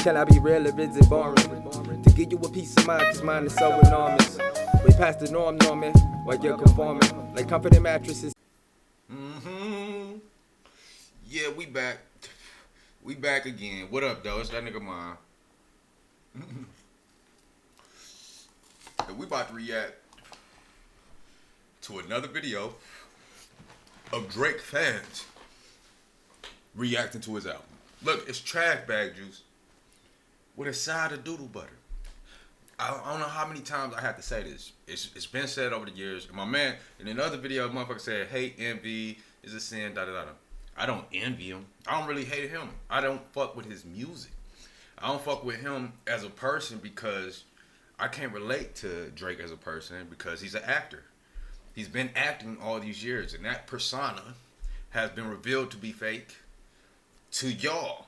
Can I be real or is it boring? To give you a peace of mind, cause mine is so enormous. Way past the norm, Norman, while you're conforming. Like comforting mattresses. Yeah, we back. We back again. What up, though? It's that nigga mine. We about to react to another video of Drake fans reacting to his album. Look, it's trash bag juice with a side of doodle butter. I don't know how many times I have to say this. It's been said over the years. And my man, in another video, motherfucker said, hate, envy is a sin, da-da-da-da. I don't envy him. I don't really hate him. I don't fuck with his music. I don't fuck with him as a person because I can't relate to Drake as a person because he's an actor. He's been acting all these years, and that persona has been revealed to be fake to y'all.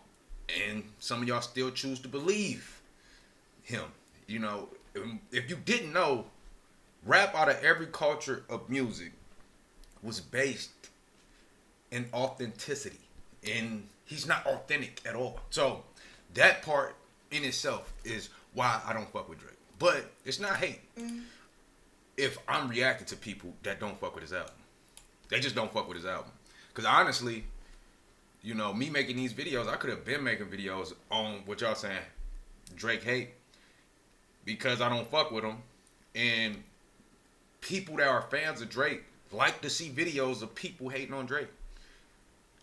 And some of y'all still choose to believe him. You know, if you didn't know, rap out of every culture of music was based in authenticity. And he's not authentic at all. So that part in itself is why I don't fuck with Drake. But it's not hate. If I'm reacting to people that don't fuck with his album. They just don't fuck with his album. Because honestly, you know, me making these videos, I could have been making videos on what y'all saying, Drake hate. Because I don't fuck with him. And people that are fans of Drake like to see videos of people hating on Drake.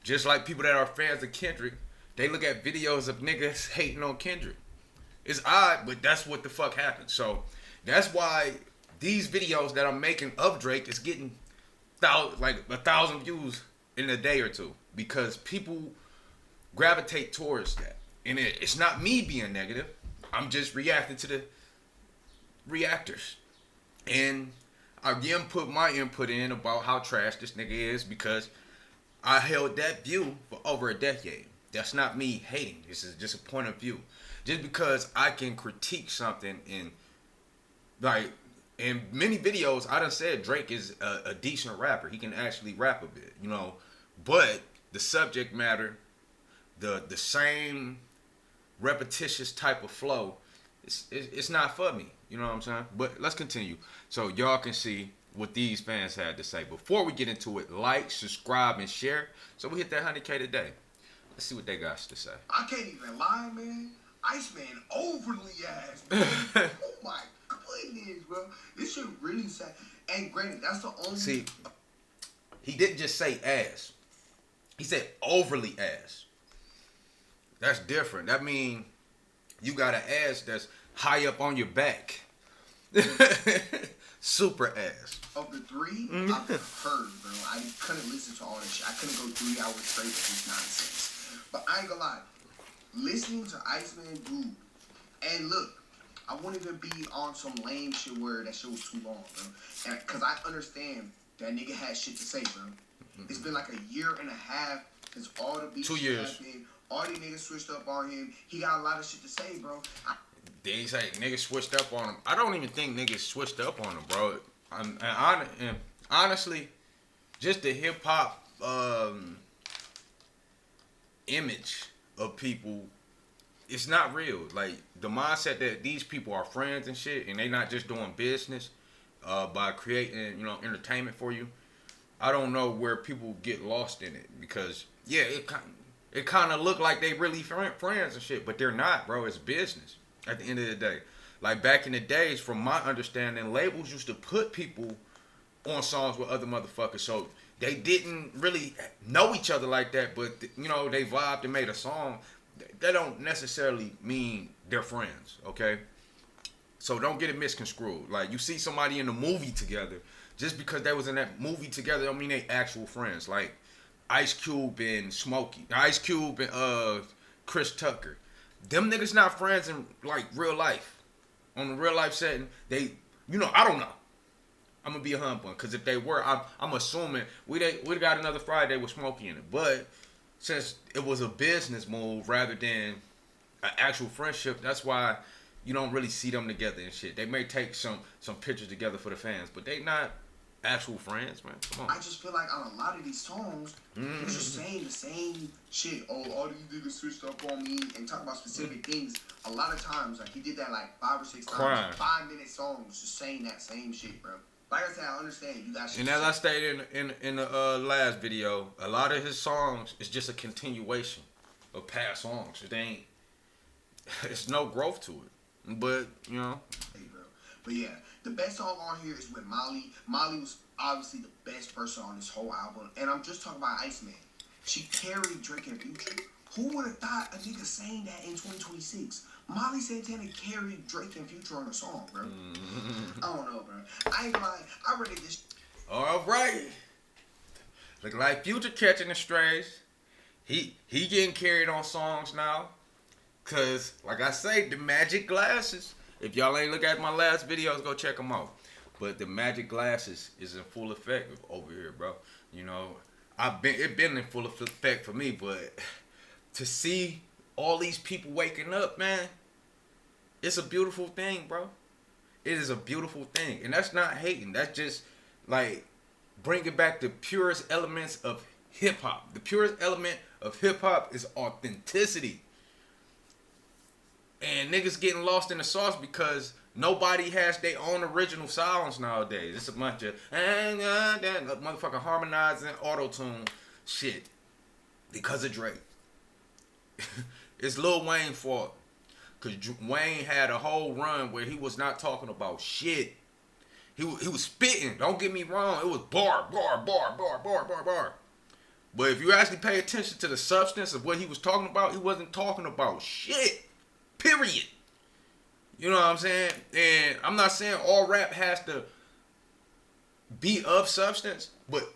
Just like people that are fans of Kendrick, they look at videos of niggas hating on Kendrick. It's odd, but that's what the fuck happens. So that's why these videos that I'm making of Drake is getting like 1,000 views in a day or two. Because people gravitate towards that. And it's not me being negative. I'm just reacting to the reactors. And I again put my input in about how trash this nigga is because I held that view for over a decade. That's not me hating. This is just a point of view. Just because I can critique something in many videos, I done said Drake is a decent rapper. He can actually rap a bit, you know. But the subject matter, the same repetitious type of flow, it's not for me. You know what I'm saying? But let's continue so y'all can see what these fans had to say. Before we get into it, like, subscribe, and share so we hit that 100K today. Let's see what they got to say. I can't even lie, man. Iceman overly ass, man. Oh my goodness, bro. This shit really sad. And granted, that's the only... See, he didn't just say ass. He said overly ass. That's different. That means you got an ass that's high up on your back. Super ass. Of the three, I've heard, bro. I couldn't listen to all this shit. I couldn't go 3 hours straight with this nonsense. But I ain't gonna lie. Listening to Iceman Groove, and look, I won't even be on some lame shit where that shit was too long, bro. And cause I understand that nigga had shit to say, bro. It's been like 1.5 years since all the beats 2 years. happened. All these niggas switched up on him. He got a lot of shit to say, bro. They say niggas switched up on him. I don't even think niggas switched up on him, bro. And honestly, just the hip hop image of people, it's not real. Like the mindset that these people are friends and shit, and they not just doing business by creating, you know, entertainment for you. I don't know where people get lost in it because yeah, it kind of look like they really friends and shit, but they're not, bro. It's business at the end of the day. Like back in the days, from my understanding, labels used to put people on songs with other motherfuckers, so they didn't really know each other like that, but you know, they vibed and made a song. That don't necessarily mean they're friends, okay? So don't get it misconstrued. Like you see somebody in a movie together, just because they was in that movie together don't mean they actual friends. Like Ice Cube and Smokey, Ice Cube and Chris Tucker. Them niggas not friends in like real life. On the real life setting, they, you know, I don't know. I'm gonna be a humble because if they were, I'm assuming we got another Friday with Smokey in it. But since it was a business move rather than an actual friendship, that's why you don't really see them together and shit. They may take some pictures together for the fans, but they not actual friends, man. Come I on. just feel like on a lot of these songs, you're just saying the same shit. Oh, all these niggas switched up on me and talk about specific things. A lot of times, like he did that like 5 or 6 Crying. times, 5-minute songs, just saying that same shit, bro. Like I said, I understand you got shit. And as I stated in the last video, a lot of his songs is just a continuation of past songs. It ain't. It's no growth to it. But you know. Hey, bro. But yeah, the best song on here is with Molly. Molly was obviously the best person on this whole album, and I'm just talking about Iceman. She carried Drake and Future. Who would have thought a nigga saying that in 2026? Molly Santana carried Drake and Future on a song, bro. I don't know, bro. I ain't gonna lie. I rated this. All right. Look like Future catching the strays. He getting carried on songs now. Cause like I say, the magic glasses. If y'all ain't look at my last videos, go check them out. But the magic glasses is in full effect over here, bro. You know, it been in full effect for me, but to see all these people waking up, man, it's a beautiful thing, bro. It is a beautiful thing. And that's not hating. That's just like bringing back the purest elements of hip hop. The purest element of hip hop is authenticity. And niggas getting lost in the sauce because nobody has their own original sounds nowadays. It's a bunch of motherfucking harmonizing auto-tune shit because of Drake. It's Lil Wayne's fault. Because Wayne had a whole run where he was not talking about shit. He was spitting. Don't get me wrong. It was bar. But if you actually pay attention to the substance of what he was talking about, he wasn't talking about shit. Period. You know what I'm saying? And I'm not saying all rap has to be of substance, but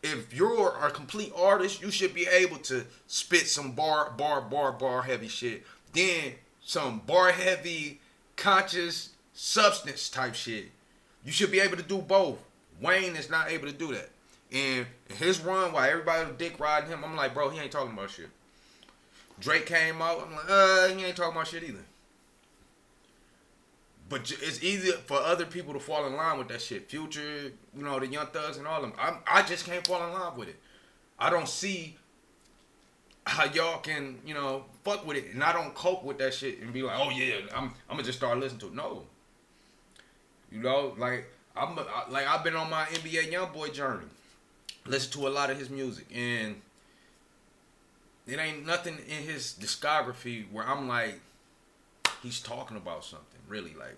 if you're a complete artist, you should be able to spit some bar heavy shit. Then some bar heavy, conscious substance type shit. You should be able to do both. Wayne is not able to do that. And his run, while everybody was dick riding him, I'm like, bro, he ain't talking about shit. Drake came out, I'm like, he ain't talking about shit either. But it's easy for other people to fall in line with that shit. Future, you know, the Young Thugs and all them. I just can't fall in line with it. I don't see how y'all can, you know, fuck with it. And I don't cope with that shit and be like, oh yeah, I'm gonna just start listening to it. No. You know, like I've been on my NBA Youngboy journey. Listen to a lot of his music, and it ain't nothing in his discography where I'm like, he's talking about something, really. Like,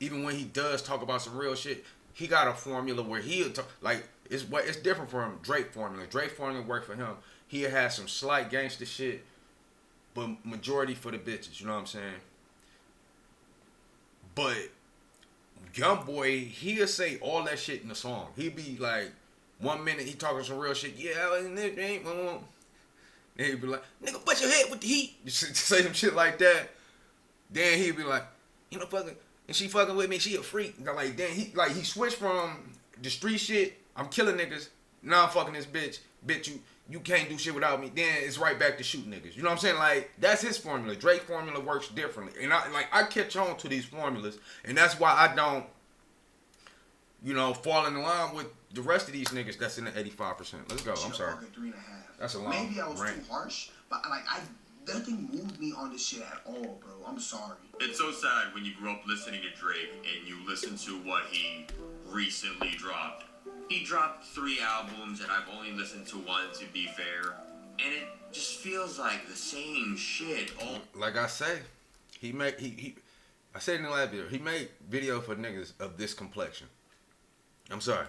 even when he does talk about some real shit, he got a formula where he'll talk, like, it's different from Drake formula. Drake formula worked for him. He had some slight gangster shit, but majority for the bitches, you know what I'm saying? But Youngboy, he'll say all that shit in the song. He'd be like, 1 minute he talking some real shit, yeah, and it ain't, then he'd be like, nigga, bust your head with the heat. Say some shit like that. Then he'd be like, you know, fucking, and she fucking with me, she a freak. Like, then he switched from the street shit, I'm killing niggas, now I'm fucking this bitch. Bitch, you can't do shit without me. Then it's right back to shoot niggas. You know what I'm saying? Like, that's his formula. Drake's formula works differently. And I catch on to these formulas. And that's why I don't, you know, fall in line with the rest of these niggas that's in the 85%. Let's go. I'm sorry. 3.5. That's a long Maybe I was rant. too harsh, but nothing moved me on this shit at all, bro. I'm sorry. It's so sad when you grew up listening to Drake and you listen to what he recently dropped. He dropped 3 albums and I've only listened to 1, to be fair. And it just feels like the same shit. Like I say, I said in the last video, he made video for niggas of this complexion. I'm sorry.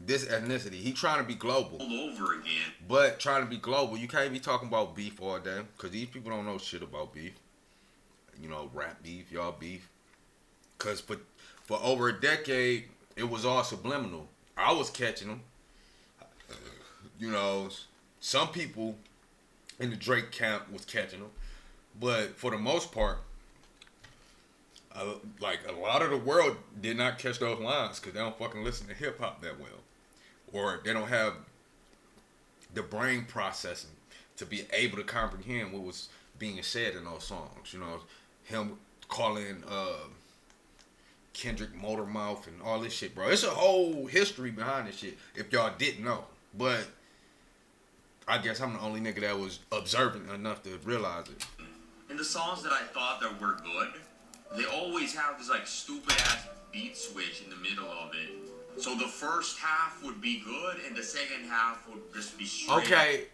This ethnicity. He trying to be global. All over again. But trying to be global, you can't be talking about beef all day. Because these people don't know shit about beef. You know, rap beef, y'all beef. Because for over a decade, it was all subliminal. I was catching them. You know, some people in the Drake camp was catching them. But for the most part, like a lot of the world did not catch those lines because they don't fucking listen to hip hop that well, or they don't have the brain processing to be able to comprehend what was being said in those songs. You know, him calling Kendrick Motor Mouth and all this shit, bro. It's a whole history behind this shit, if y'all didn't know. But I guess I'm the only nigga that was observant enough to realize it. And the songs that I thought that were good, they always have this like stupid ass beat switch in the middle of it. So the first half would be good, and the second half would just be straight. Okay,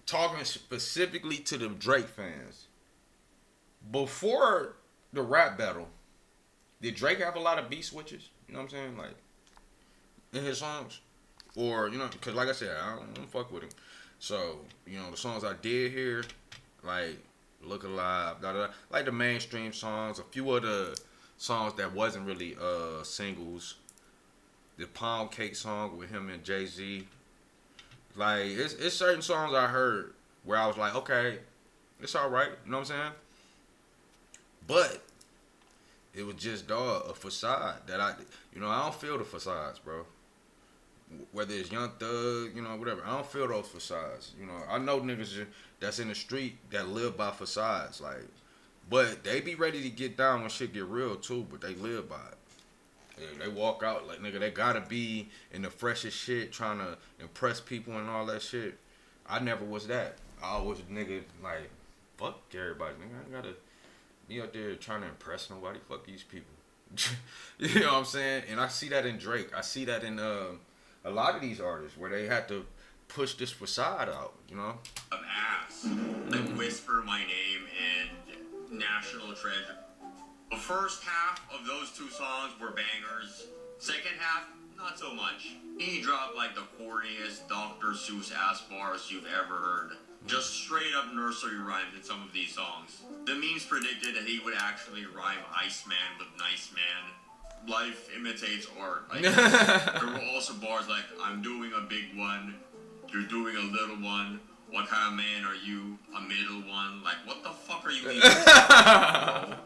talking specifically to the Drake fans, before the rap battle, did Drake have a lot of beat switches? You know what I'm saying? Like, in his songs? Or, you know, because like I said, I don't fuck with him. So, you know, the songs I did hear, like, Look Alive, da da da, like the mainstream songs, a few of the songs that wasn't really singles, the Pound Cake song with him and Jay-Z. Like, it's certain songs I heard where I was like, okay, it's alright, you know what I'm saying? But it was just, dog, a facade that I don't feel the facades, bro. Whether it's Young Thug, you know, whatever. I don't feel those facades. You know, I know niggas that's in the street that live by facades, like, but they be ready to get down when shit get real too, but they live by it. Yeah, they walk out like, nigga, they gotta be in the freshest shit, trying to impress people and all that shit. I never was that. I always nigga like, fuck everybody, nigga. I ain't gotta be out there trying to impress nobody. Fuck these people. You know what I'm saying? And I see that in Drake. I see that in a lot of these artists where they had to push this facade out, you know? Of ass. Like Whisper My Name and National Treasure. The first half of those two songs were bangers. Second half, not so much. He dropped like the corniest Dr. Seuss ass bars you've ever heard. Just straight up nursery rhymes in some of these songs. The memes predicted that he would actually rhyme Iceman with Nice Man. Life imitates art. Like, there were also bars like, I'm doing a big one, you're doing a little one, what kind of man are you, a middle one? Like, what the fuck are you even saying,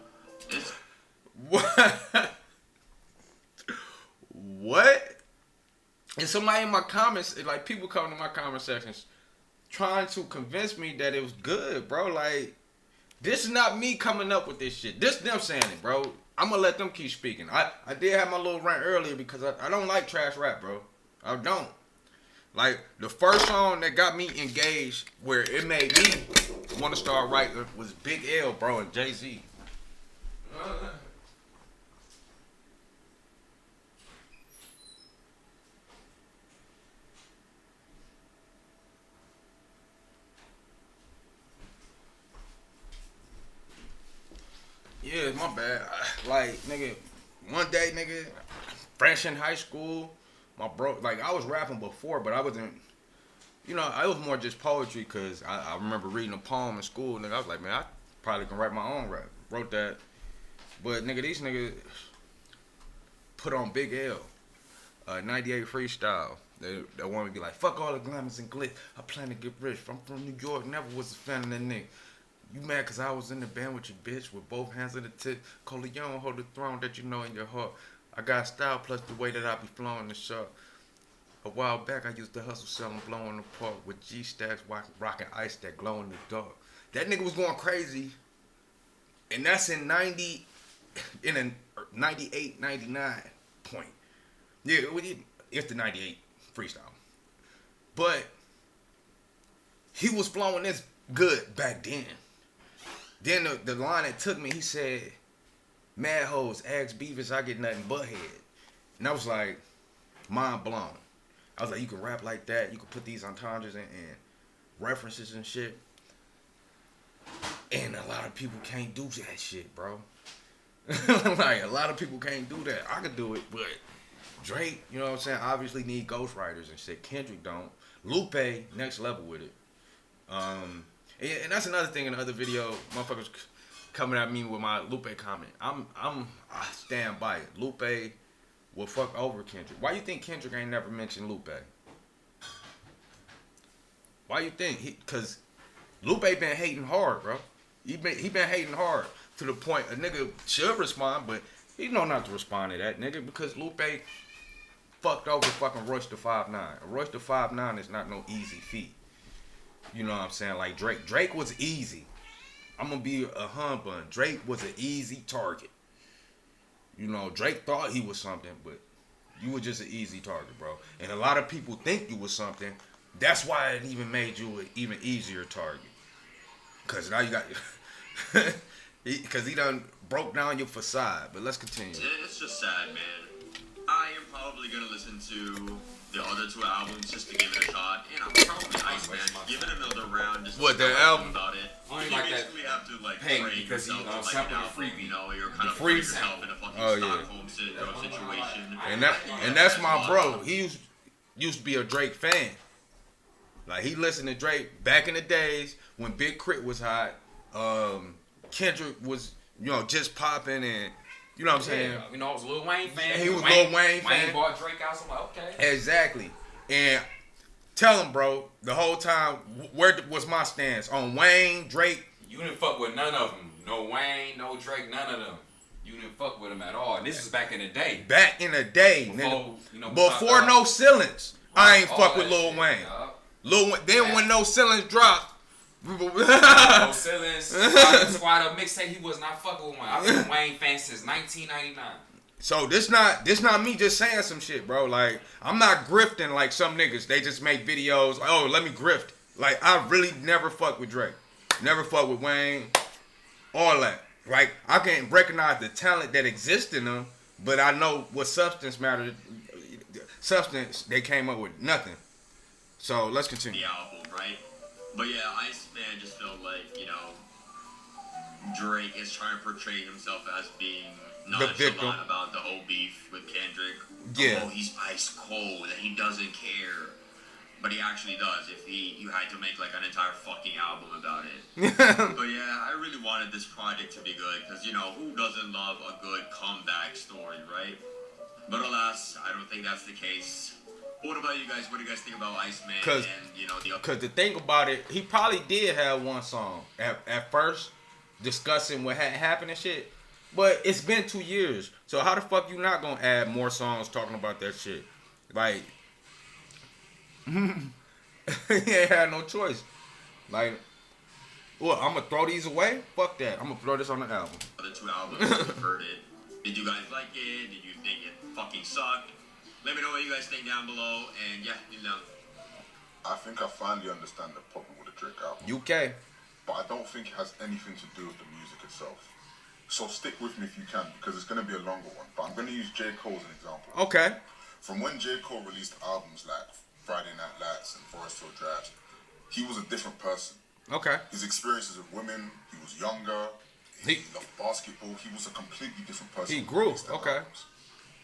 bro? What? And somebody in my comments, like, people coming to my comment sections trying to convince me that it was good, bro. Like, this is not me coming up with this shit. This them saying it, bro. I'm gonna let them keep speaking. I did have my little rant earlier because I don't like trash rap, bro. I don't. Like, the first song that got me engaged, where it made me want to start writing, was Big L, bro, and Jay-Z. Yeah, my bad. Like, nigga, one day, nigga, fresh in high school, my bro, like, I was rapping before, but I wasn't, you know, I was more just poetry, because I remember reading a poem in school, nigga. I was like, man, I probably can write my own rap. Wrote that. But, nigga, these niggas put on Big L, 98 freestyle. They want me to be like, fuck all the glamours and glitz. I plan to get rich. I'm from New York, never was a fan of that nigga. You mad cause I was in the band with your bitch with both hands on the tip. Coleon hold the throne that you know in your heart. I got style plus the way that I be flowing the shot. A while back I used to hustle selling blow in the park with G-Stacks rocking ice that glow in the dark. That nigga was going crazy. And that's in 90, in a 98, 99 point. Yeah, it's the 98 freestyle. But he was flowing this good back then. Then the line that took me, he said, mad hoes, ask beavers, I get nothing but head. And I was like, mind blown. I was like, you can rap like that, you can put these entendres and references and shit. And a lot of people can't do that shit, bro. Like, a lot of people can't do that. I could do it, but Drake, you know what I'm saying, obviously need ghostwriters and shit. Kendrick don't. Lupe, next level with it. And that's another thing in the other video, motherfuckers coming at me with my Lupe comment. I stand by it. Lupe will fuck over Kendrick. Why you think Kendrick ain't never mentioned Lupe? Why you think? Cause Lupe been hating hard, bro. He been hating hard to the point a nigga should respond, but he know not to respond to that nigga because Lupe fucked over fucking Royce the 5'9". Royce the 5'9" is not no easy feat. You know what I'm saying? Like Drake was easy. I'm gonna be a humbug. Drake was an easy target. You know, Drake thought he was something, but you were just an easy target, bro. And a lot of people think you was something. That's why it even made you an even easier target. Cause now you got, cause he done broke down your facade. But let's continue. It's just sad, man. I am probably gonna listen to the other 2 albums just to give it a shot, and I'm probably Iceman. Give it another round. Just What, to the talk album? About it. Only You like that basically have to like Peg train because he yourself to like sampled an the album. freebie. You know, you're kind The of free putting yourself sound. in a fucking Oh, yeah. Stockholm situation. And that's my bro. He used to be a Drake fan. Like he listened to Drake back in the days when Big Crit was hot. Kendrick was, you know, just popping, and you know what I'm saying. Yeah, you know, I was a Lil Wayne fan. He was Lil Wayne fan. Wayne bought Drake out, so I'm like, okay. Exactly. And tell him, bro, the whole time, where was my stance on Wayne, Drake? You didn't fuck with none of them. No Wayne, no Drake, none of them. You didn't fuck with them at all. And this is back in the day. Back in the day, Before, nigga. you know, Before No Ceilings, I ain't all fuck with that Lil shit, Wayne. dog. Lil Wayne. Then when No Ceilings dropped, No Ceilings, Squad Up mixtape, he was not fucking with Wayne. I've been a Wayne fan since 1999. So this not me just saying some shit, bro. Like I'm not grifting like some niggas. They just make videos. Like, oh, let me grift. Like I really never fuck with Drake. Never fuck with Wayne. All that. Like I can recognize the talent that exists in them, but I know what substance matters. Substance they came up with nothing. So let's continue. The album, right? But yeah, Iceman just felt like, you know, Drake is trying to portray himself as being The victim. nonchalant about the whole beef with Kendrick. Yeah. Oh, he's ice cold and he doesn't care. But he actually does. If you had to make like an entire fucking album about it. But yeah, I really wanted this project to be good because, you know, who doesn't love a good comeback story, right? But alas, I don't think that's the case. What about you guys? What do you guys think about Iceman and, you know, the Cause the thing about it, he probably did have one song at first discussing what had happened and shit. But it's been 2 years. So how the fuck you not gonna add more songs talking about that shit? Like he ain't had no choice. Like, well, I'm gonna throw these away? Fuck that. I'm gonna throw this on the album. other 2 albums that you've heard it? Did you guys like it? Did you think it fucking sucked? Let me know what you guys think down below. And yeah, you know. I think I finally understand the problem with the Drake album. UK. But I don't think it has anything to do with the music itself. So stick with me if you can, because it's going to be a longer one. But I'm going to use J. Cole as an example. Okay. From when J. Cole released albums like Friday Night Lights and Forest Hill Drive, he was a different person. Okay. His experiences with women, he was younger, he loved basketball, he was a completely different person. He when grew, released them okay. albums.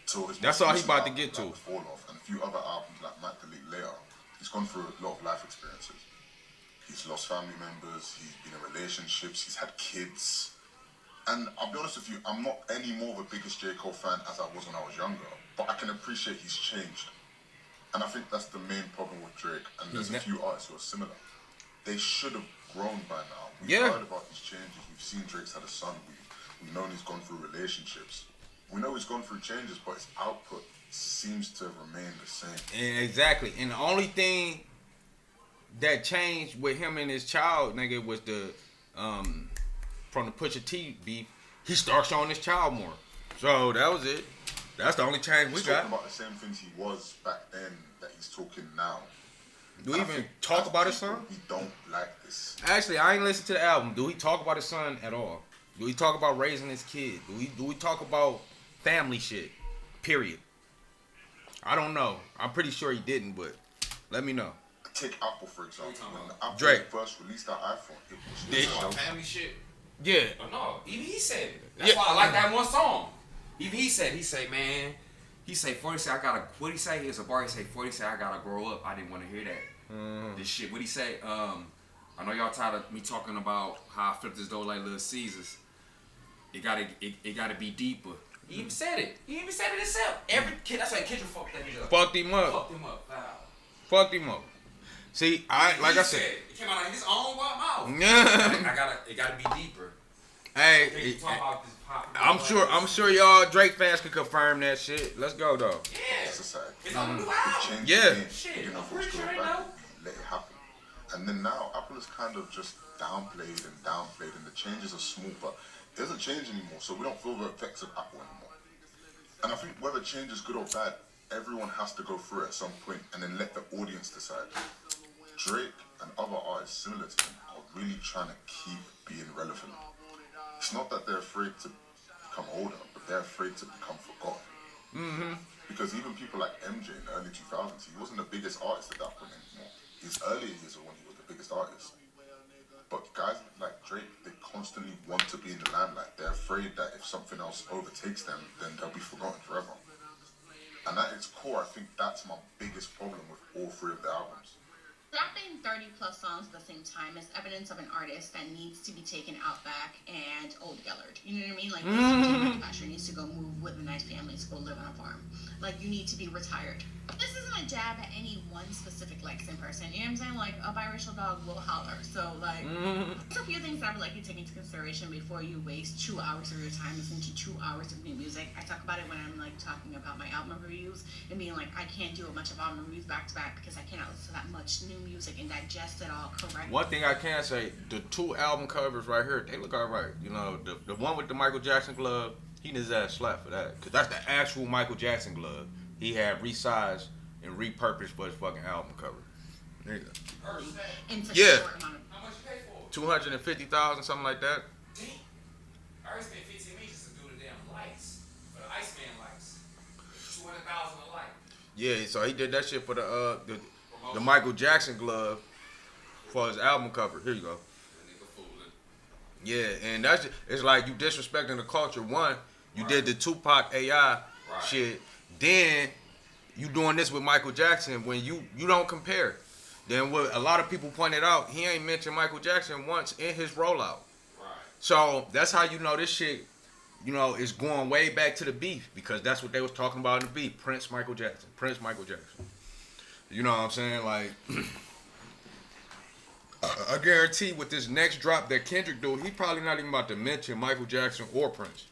So his That's most all he recent about to album, get to. like Fall Off, and a few other albums like Mac Delete Later, he's gone through a lot of life experiences. He's lost family members, he's been in relationships, he's had kids. And I'll be honest with you, I'm not any more of a biggest J. Cole fan as I was when I was younger, but I can appreciate he's changed. And I think that's the main problem with Drake, and there's a few artists who are similar. They should have grown by now. We've heard about these changes, we've seen Drake's had a son, we've known he's gone through relationships. We know he's gone through changes, but his output seems to remain the same. And exactly. And the only thing that changed with him and his child, nigga, was the from the Pusha T beef. He started showing his child more. So that was it. That's the only change we He's got. talking about the same things he was back then that he's talking now. Do we even talk about his son? We don't like this. Actually, I ain't listened to the album. Do we talk about his son at all? Do we talk about raising his kid? Do we talk about family shit? Period. I don't know. I'm pretty sure he didn't, but let me know. Take Apple, for example. When the Apple Drake. first released that iPhone, it was Did- About family shit. Yeah. But no, even he said it. That's Yeah. why I like that one song. Even he said, man, he say 40 say I gotta, what he say? Here's a bar, he say 40 say I gotta grow up. I didn't want to hear that. This shit. What he say? I know y'all tired of me talking about how I flipped this door like Little Caesars. It gotta be deeper. He even said it. He even said it himself. Every kid, that's why Kendrick fucked that nigga up. Fucked him up. Fucked him up. Wow. Fucked him up. See, like I said. It came out of his own mouth. Yeah. It gotta be deeper. Hey, Can you talk about this pop? I'm sure y'all Drake fans can confirm that shit. Let's go though. Yeah. It's a side. It's on the new He album. changed Yeah. the game. Shit, He didn't know I'm if it was pretty good sure or I bad. know. He let it happen. And then now, Apple is kind of just downplayed, and the changes are small, but it doesn't change anymore, so we don't feel the effects of Apple anymore. And I think whether change is good or bad, everyone has to go through it at some point and then let the audience decide. Drake and other artists similar to him are really trying to keep being relevant. It's not that they're afraid to become older, but they're afraid to become forgotten. Because even people like MJ in the early 2000s, he wasn't the biggest artist at that point anymore. His earlier years are when he was the biggest artist. But guys like Drake, they constantly want to be in the limelight. They're afraid that if something else overtakes them, then they'll be forgotten forever. And at its core, I think that's my biggest problem with all three of the albums. Dropping 30 plus songs at the same time is evidence of an artist that needs to be taken out back and old Gellert. You know what I mean? Like, Asher needs to go move with a nice family to go live on a farm. Like, you need to be retired. This isn't a jab at any one specific Lexington person. You know what I'm saying? Like, a biracial dog will holler. So, like, there's a few things that I would like you to take into consideration before you waste 2 hours of your time listening to 2 hours of new music. I talk about it when I'm, like, talking about my album reviews and being like, I can't do a bunch of album reviews back to back because I cannot listen to that much new music and digest it all correctly. One thing I can say, the 2 album covers right here, they look alright. You know, the one with the Michael Jackson glove, he needs his ass slapped for that. Because that's the actual Michael Jackson glove. He had resized and repurposed for his fucking album cover. In such Yeah. a short amount of How much you pay for it? 250,000, something like that. Damn. I already spent 15 minutes just to do the damn lights. For the Iceman lights. 200,000 a light. Yeah, so he did that shit for the Michael Jackson glove for his album cover. Here you go. Yeah, and that's just, it's like you disrespecting the culture. One, you did the Tupac AI shit. Then you doing this with Michael Jackson when you don't compare. Then what a lot of people pointed out, he ain't mentioned Michael Jackson once in his rollout. Right. So that's how you know this shit, you know, is going way back to the beef, because that's what they was talking about in the beef. Prince Michael Jackson. You know what I'm saying? Like, I guarantee with this next drop that Kendrick do, he probably not even about to mention Michael Jackson or Prince.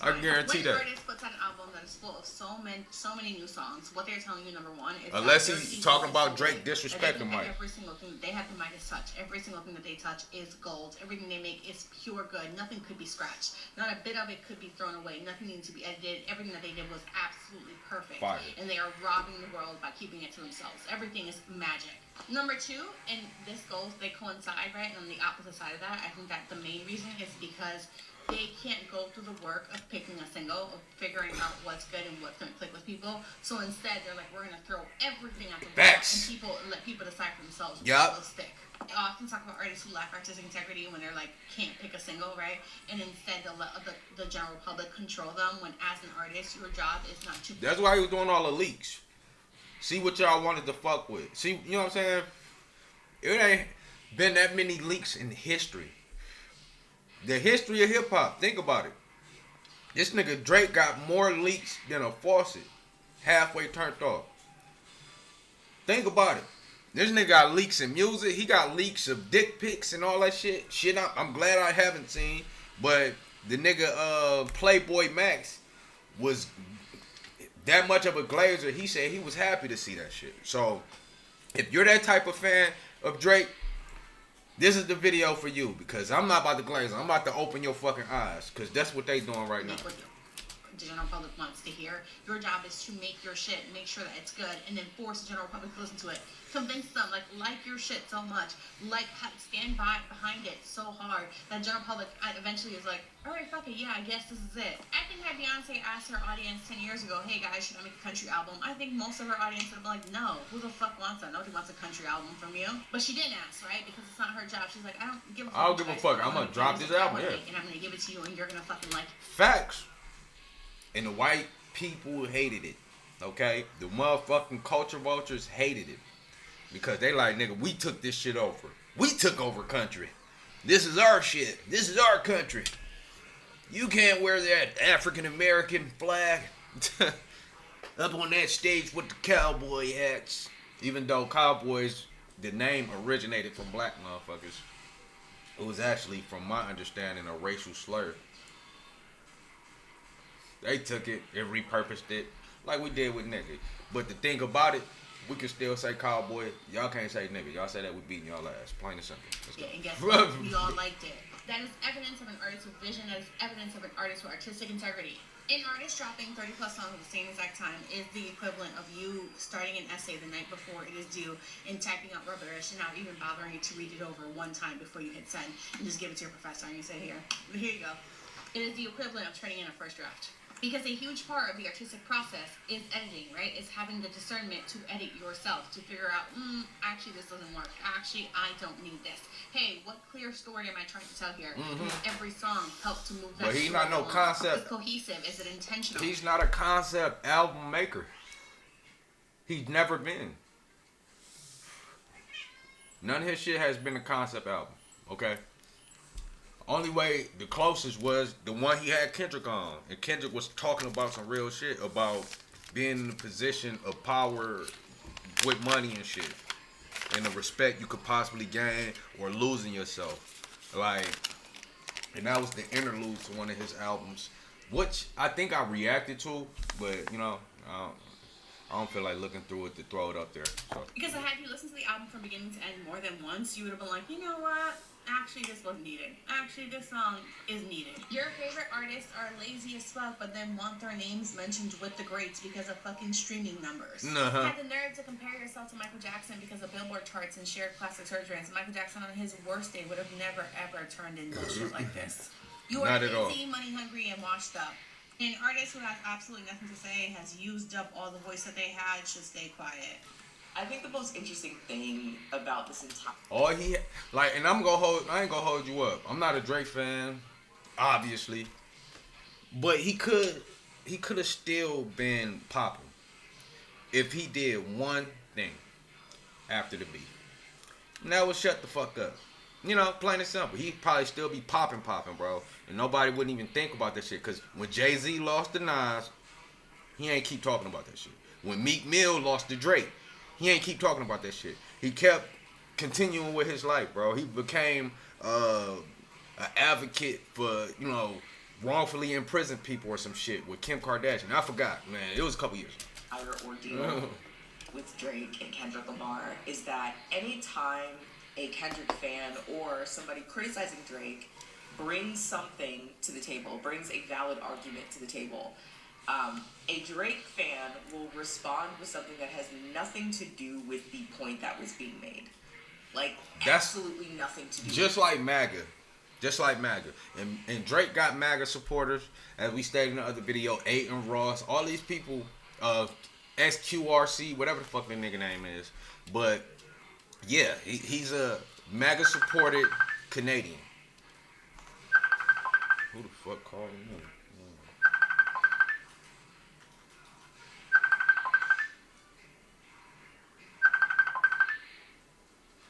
I guarantee when that. an artist puts out an album that is full of so many new songs, what they're telling you, number one, is Unless that he's their talking ego is about so Drake big disrespecting that Mike. every single thing they have the Midas touch. Every single thing that they touch is gold. Everything they make is pure good. Nothing could be scratched. Not a bit of it could be thrown away. Nothing needs to be edited. Everything that they did was absolutely perfect. Fire. And they are robbing the world by keeping it to themselves. Everything is magic. Number two, and this goes, they coincide, right? On the opposite side of that, I think that the main reason is because they can't go through the work of picking a single, of figuring out what's good and what's going to click with people. So instead, they're like, we're going to throw everything at the wall, Facts. and let people decide for themselves Yup. what will stick. I often talk about artists who lack artistic integrity when they're like, can't pick a single, right? And instead, they'll let the general public control them, when as an artist, your job is not to... That's why he was doing all the leaks. See what y'all wanted to fuck with. See, you know what I'm saying? It ain't been that many leaks in history. The history of hip hop. Think about it. This nigga Drake got more leaks than a faucet halfway turned off. Think about it. This nigga got leaks in music. He got leaks of dick pics and all that shit. Shit, I'm glad I haven't seen. But the nigga Playboy Max was that much of a glazer. He said he was happy to see that shit. So if you're that type of fan of Drake, this is the video for you, because I'm not about to glaze. I'm about to open your fucking eyes, because that's what they doing right now. What the general public wants to hear. Your job is to make your shit, make sure that it's good, and then force the general public to listen to it. Convince them, like your shit so much, stand behind it so hard that general public eventually is like, all right, fuck it, yeah, I guess this is it. I think that Beyonce asked her audience 10 years ago, hey guys, should I make a country album? I think most of her audience would have been like, no, who the fuck wants that? Nobody wants a country album from you. But she didn't ask, right? Because it's not her job. She's like, I don't give a fuck. I don't give a fuck. I'm gonna drop this album, yeah. And I'm gonna give it to you, and you're gonna fucking like it. Facts. And the white people hated it. Okay? The motherfucking culture vultures hated it. Because they like, nigga, we took this shit over. We took over country. This is our shit. This is our country. You can't wear that African American flag up on that stage with the cowboy hats. Even though cowboys, the name originated from black motherfuckers. It was actually, from my understanding, a racial slur. They took it and repurposed it like we did with nigga. But the thing about it, we can still say cowboy. Y'all can't say nigga. Y'all say that we beating y'all ass. Plain and simple. Let's go. Yeah, and guess what? We all liked it. That is evidence of an artist with vision. That is evidence of an artist with artistic integrity. An artist dropping 30 plus songs at the same exact time is the equivalent of you starting an essay the night before it is due and typing out rubbish and not even bothering to read it over one time before you hit send and just give it to your professor and you say, here you go. It is the equivalent of turning in a first draft. Because a huge part of the artistic process is editing, right? Is having the discernment to edit yourself, to figure out, actually this doesn't work. Actually, I don't need this. Hey, what clear story am I trying to tell here? And every song helps to move that. But he's not no along. concept. Is cohesive? Is it intentional? He's not a concept album maker. He's never been. None of his shit has been a concept album. Okay? Only way, the closest was the one he had Kendrick on. And Kendrick was talking about some real shit about being in a position of power with money and shit. And the respect you could possibly gain or losing yourself. Like, and that was the interlude to one of his albums. Which I think I reacted to, but, you know, I don't feel like looking through it to throw it up there. So. Because had you listened to the album from beginning to end more than once, you would have been like, you know what? Actually, this was needed. Actually, this song is needed. Your favorite artists are lazy as fuck, but then want their names mentioned with the greats because of fucking streaming numbers. Had the nerve to compare yourself to Michael Jackson because of Billboard charts and shared plastic surgery. And Michael Jackson on his worst day would have never, ever turned into shit like this. You are lazy, money hungry, and washed up. An artist who has absolutely nothing to say, has used up all the voice that they had, should stay quiet. I think the most interesting thing about this entire... And I ain't gonna hold you up. I'm not a Drake fan, obviously. But he could have still been popping if he did one thing after the beat. And that was shut the fuck up. You know, plain and simple. He'd probably still be popping, bro. And nobody wouldn't even think about that shit. Because when Jay-Z lost to Nas, he ain't keep talking about that shit. When Meek Mill lost to Drake, he ain't keep talking about that shit. He kept continuing with his life, bro. He became an advocate for, you know, wrongfully imprisoned people or some shit with Kim Kardashian. I forgot, man. It was a couple years. Our ordeal with Drake and Kendrick Lamar is that anytime a Kendrick fan or somebody criticizing Drake brings something to the table, brings a valid argument to the table, a Drake fan will respond with something that has nothing to do with the point that was being made. Like, absolutely nothing to do with it. Just like MAGA. And Drake got MAGA supporters, as we stated in the other video, Aiden Ross, all these people, SQRC, whatever the fuck that nigga name is. But, yeah, he's a MAGA supported Canadian. Who the fuck called him?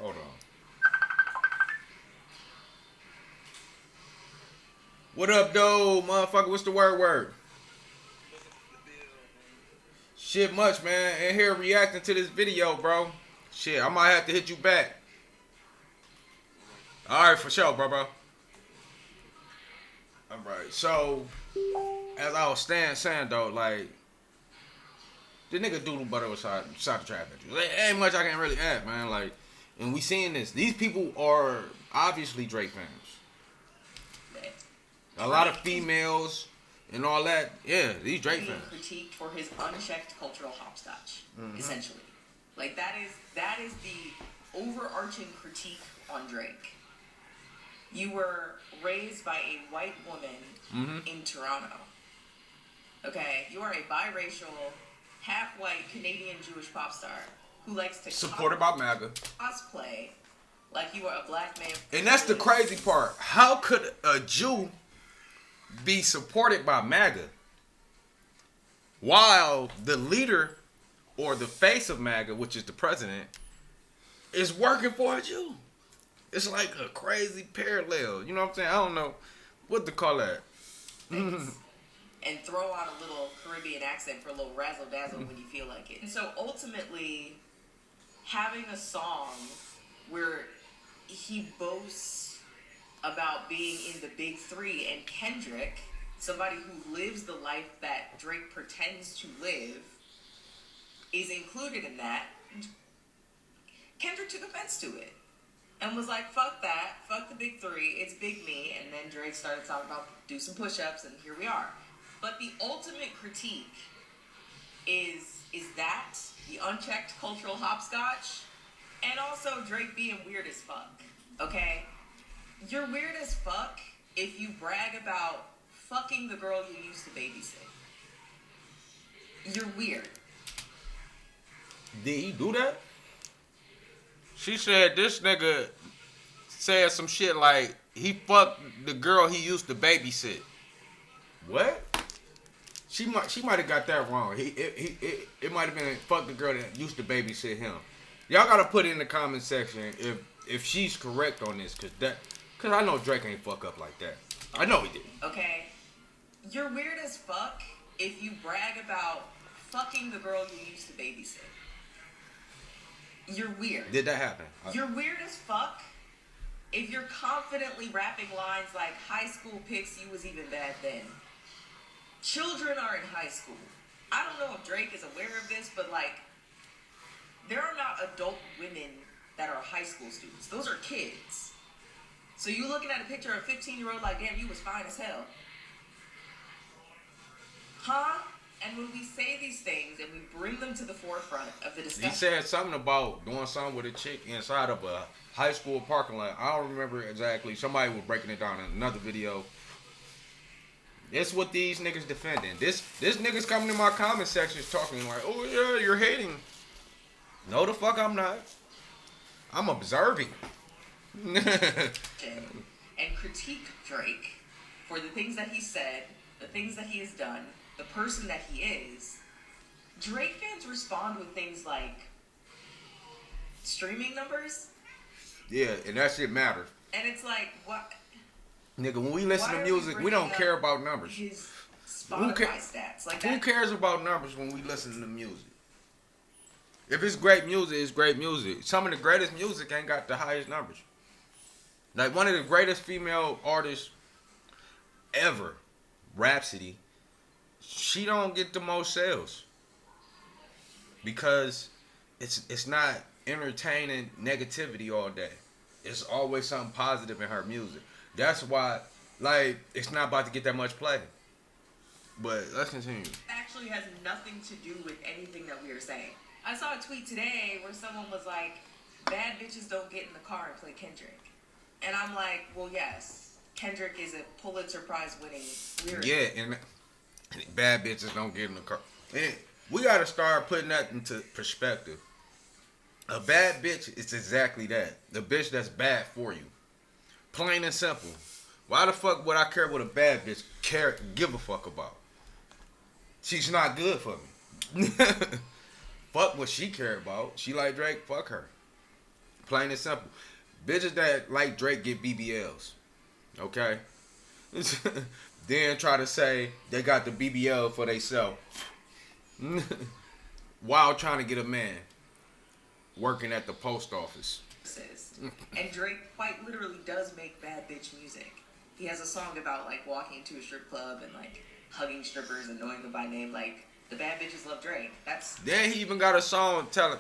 Hold on. What up, though, motherfucker? What's the word? Shit much, man. In here reacting to this video, bro. Shit, I might have to hit you back. Alright, for sure, bro. Alright, so, as I was saying, though, like, the nigga Doodle Butter was shot the trap at you. Like, ain't much I can really add, man. Like, and we seeing this. These people are obviously Drake fans. A lot of females and all that. Yeah, these Drake fans. Critiqued for his unchecked cultural hopscotch, essentially. Like, that is the overarching critique on Drake. You were raised by a white woman in Toronto. Okay? You are a biracial, half-white Canadian Jewish pop star who likes to supported by MAGA. Cosplay like you are a black man. And that's the crazy part. How could a Jew be supported by MAGA while the leader or the face of MAGA, which is the president, is working for a Jew? It's like a crazy parallel. You know what I'm saying? I don't know what to call that. And throw out a little Caribbean accent for a little razzle-dazzle when you feel like it. And so ultimately, having a song where he boasts about being in the big three, and Kendrick, somebody who lives the life that Drake pretends to live, is included in that, Kendrick took offense to it and was like, fuck that, fuck the big three, it's big me. And then Drake started talking about do some push-ups, and here we are. But the ultimate critique is that the unchecked cultural hopscotch, and also Drake being weird as fuck. Okay, you're weird as fuck if you brag about fucking the girl you used to babysit. You're weird. Did he do that? She said this nigga said some shit like he fucked the girl he used to babysit. What? She might have got that wrong. It might have been fuck the girl that used to babysit him. Y'all gotta put it in the comment section if she's correct on this, cause I know Drake ain't fuck up like that. I know he did. Okay, you're weird as fuck if you brag about fucking the girl you used to babysit. You're weird. Did that happen? You're weird as fuck if you're confidently rapping lines like high school pics, you was even bad then. Children are in high school. I don't know if Drake is aware of this, but like, there are not adult women that are high school students. Those are kids. So you looking at a picture of a 15-year-old like, damn, you was fine as hell. Huh? And when we say these things and we bring them to the forefront of the discussion. He said something about doing something with a chick inside of a high school parking lot. I don't remember exactly. Somebody was breaking it down in another video. It's what these niggas defending. This niggas coming in my comment sections talking like, oh yeah, you're hating. No the fuck I'm not. I'm observing. And critique Drake for the things that he said, the things that he has done, the person that he is. Drake fans respond with things like streaming numbers. Yeah, and that shit matters. And it's like, what? Nigga, when we listen to music, we don't care about numbers. His Spotify stats. Like who cares about numbers when we listen to music? If it's great music, it's great music. Some of the greatest music ain't got the highest numbers. Like one of the greatest female artists ever, Rhapsody, she don't get the most sales because it's not entertaining negativity all day. It's always something positive in her music. That's why, like, it's not about to get that much play. But let's continue. It actually has nothing to do with anything that we are saying. I saw a tweet today where someone was like, bad bitches don't get in the car and play Kendrick. And I'm like, well, yes. Kendrick is a Pulitzer Prize winning lyric. Yeah, and bad bitches don't get in the car. And we got to start putting that into perspective. A bad bitch is exactly that. The bitch that's bad for you. Plain and simple. Why the fuck would I care what a bad bitch give a fuck about? She's not good for me. Fuck what she care about. She like Drake, fuck her. Plain and simple. Bitches that like Drake get BBLs. Okay? Then try to say they got the BBL for theyself. While trying to get a man working at the post office. And Drake quite literally does make bad bitch music. He has a song about like walking into a strip club and like hugging strippers and knowing them by name. Like the bad bitches love Drake. Then he even got a song telling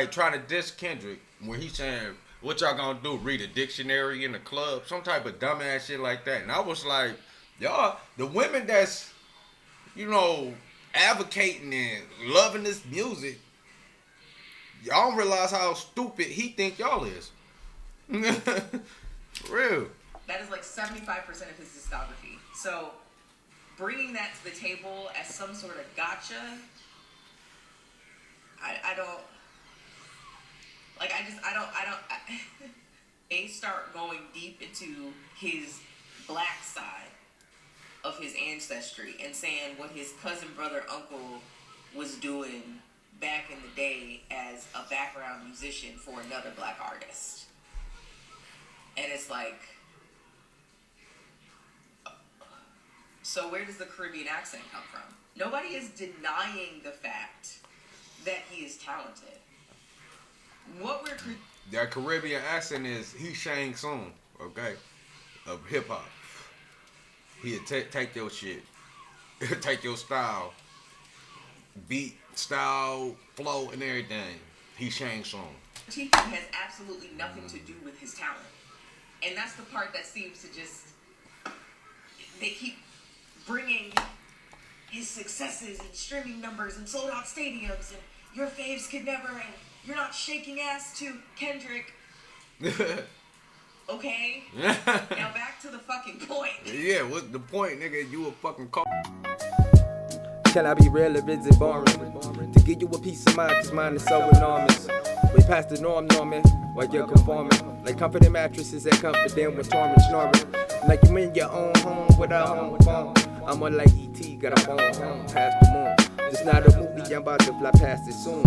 trying to diss Kendrick where he's saying, what y'all gonna do? Read a dictionary in the club? Some type of dumbass shit like that. And I was like, y'all, the women that's, advocating and loving this music, y'all don't realize how stupid he think y'all is. For real. That is like 75% of his discography. So bringing that to the table as some sort of gotcha, I don't. They start going deep into his black side of his ancestry and saying what his cousin, brother, uncle was doing back in the day as a background musician for another black artist. And it's like, so where does the Caribbean accent come from? Nobody is denying the fact that he is talented. That Caribbean accent is he Shang Tsung, okay, of hip hop. He'll take your shit, take your style, beat, style, flow, and everything. He Shang Tsung. Teaching has absolutely nothing to do with his talent, and that's the part that seems to just they keep bringing his successes and streaming numbers and sold out stadiums and your faves could never, and you're not shaking ass to Kendrick. Okay? Now back to the fucking point. Yeah, what's the point, nigga? You a fucking call. Can I be real or is it boring? To give you a peace of mind, cause mine is so enormous. Way past the norm, Norman, while you're conforming. Like comforting mattresses that comfort them with torment snoring. Like you in your own home with a home phone. I'm on like E.T., got a phone home past the moon. It's not a movie, I'm about to fly past it soon.